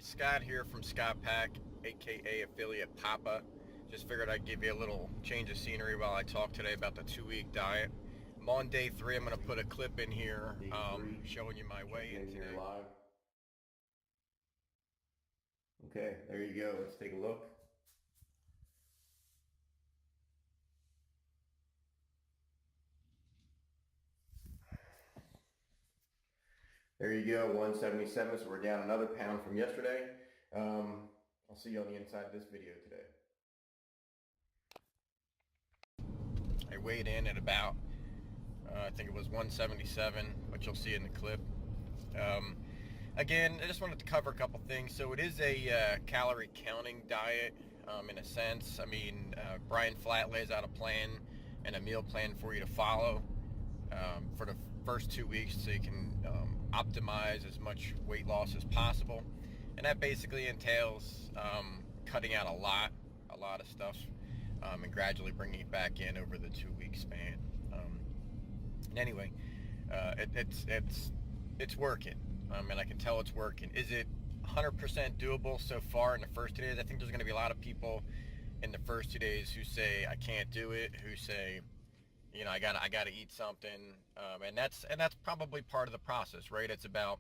Scott here from Scott Pack, aka Affiliate Papa. Just figured I'd give you a little change of scenery while I talk today about the 2-week diet. I'm on day 3. I'm going to put a clip in here showing you my weigh-in today. Live. Okay, there you go. Let's take a look. There you go, 177. So we're down another pound from yesterday. I'll see you on the inside of this video today. I weighed in at about, I think it was 177, which you'll see in the clip. Again, I just wanted to cover a couple things. So it is a calorie counting diet in a sense. I mean, Brian Flatt lays out a plan and a meal plan for you to follow for the first 2 weeks so you can optimize as much weight loss as possible. And that basically entails cutting out a lot of stuff and gradually bringing it back in over the 2-week span. Anyway, it's working. And I can tell it's working. Is it 100% doable so far in the first 2 days? I think there's going to be a lot of people in the first 2 days who say I can't do it, who say, you know, I gotta eat something, and that's probably part of the process, right? It's about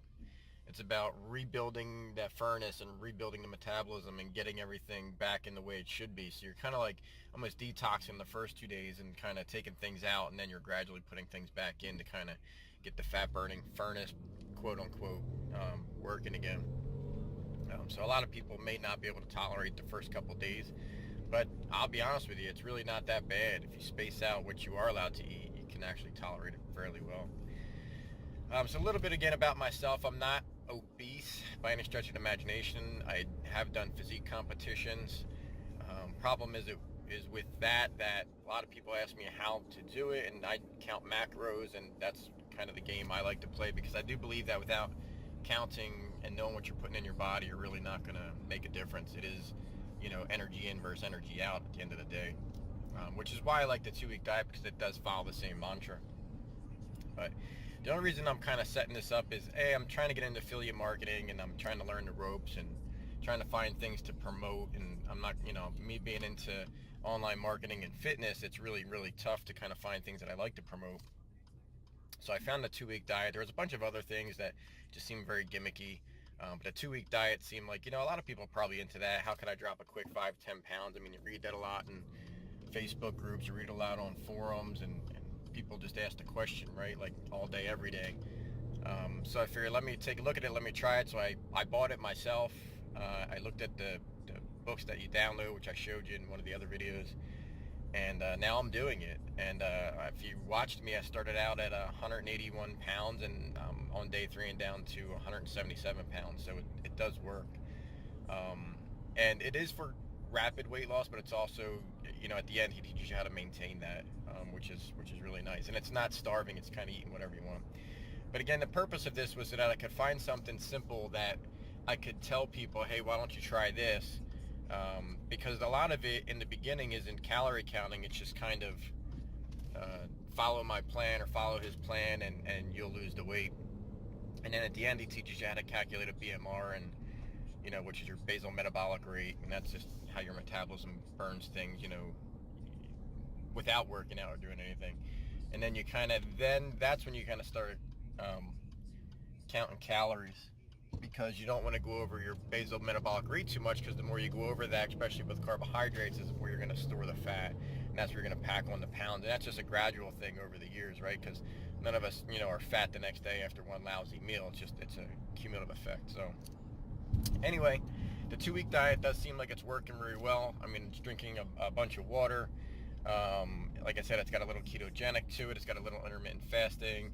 rebuilding that furnace and rebuilding the metabolism and getting everything back in the way it should be. So you're kind of like almost detoxing the first 2 days and kind of taking things out, and then you're gradually putting things back in to kind of get the fat burning furnace, quote unquote, working again. So a lot of people may not be able to tolerate the first couple days, but I'll be honest with you, it's really not that bad. If you space out what you are allowed to eat, you can actually tolerate it fairly well. So a little bit again about myself. I'm not obese by any stretch of the imagination. I have done physique competitions. Problem is with that a lot of people ask me how to do it, and I count macros, and that's kind of the game I like to play, because I do believe that without counting and knowing what you're putting in your body, you're really not going to make a difference. It is, you know, energy in versus energy out at the end of the day, which is why I like the 2-week diet, because it does follow the same mantra. But the only reason I'm kind of setting this up is, A, I'm trying to get into affiliate marketing, and I'm trying to learn the ropes and trying to find things to promote. And I'm not, you know, me being into online marketing and fitness, it's really, really tough to kind of find things that I like to promote. So I found the 2-week diet. There was a bunch of other things that just seemed very gimmicky. But a 2-week diet seemed like, you know, a lot of people are probably into that. How can I drop a quick 5-10 pounds? I mean, you read that a lot in Facebook groups, you read a lot on forums, and people just ask the question, right? Like all day, every day. So I figured, let me take a look at it, let me try it. So I bought it myself. I looked at the books that you download, which I showed you in one of the other videos. And now I'm doing it. And if you watched me, I started out at 181 pounds, and on day 3 and down to 177 pounds. So it does work. And it is for rapid weight loss, but it's also, you know, at the end he teaches you how to maintain that, which is really nice. And it's not starving, it's kind of eating whatever you want. But again, the purpose of this was so that I could find something simple that I could tell people, hey, why don't you try this? Because a lot of it in the beginning isn't calorie counting. It's just kind of follow my plan or follow his plan, and you'll lose the weight. And then at the end he teaches you how to calculate a BMR, and, you know, which is your basal metabolic rate, and that's just how your metabolism burns things, you know, without working out or doing anything. And then that's when you kind of start counting calories, because you don't want to go over your basal metabolic rate too much, because the more you go over that, especially with carbohydrates, is where you're going to store the fat, and that's where you're going to pack on the pounds. And that's just a gradual thing over the years, right? Because none of us, you know, are fat the next day after one lousy meal. It's a cumulative effect. So anyway, the 2-week diet does seem like it's working very well. I mean, it's drinking a bunch of water. Like I said, it's got a little ketogenic to it. It's got a little intermittent fasting.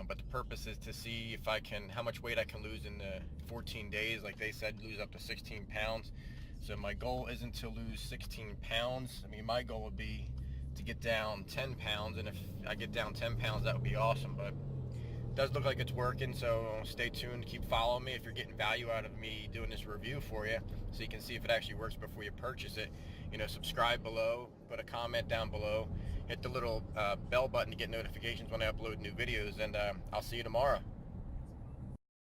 But the purpose is to see if how much weight I can lose in the 14 days. Like they said, lose up to 16 pounds. So my goal isn't to lose 16 pounds. I mean, my goal would be to get down 10 pounds. And if I get down 10 pounds, that would be awesome. But it does look like it's working. So stay tuned. Keep following me if you're getting value out of me doing this review for you, so you can see if it actually works before you purchase it. You know, subscribe below, put a comment down below, hit the little bell button to get notifications when I upload new videos, and I'll see you tomorrow.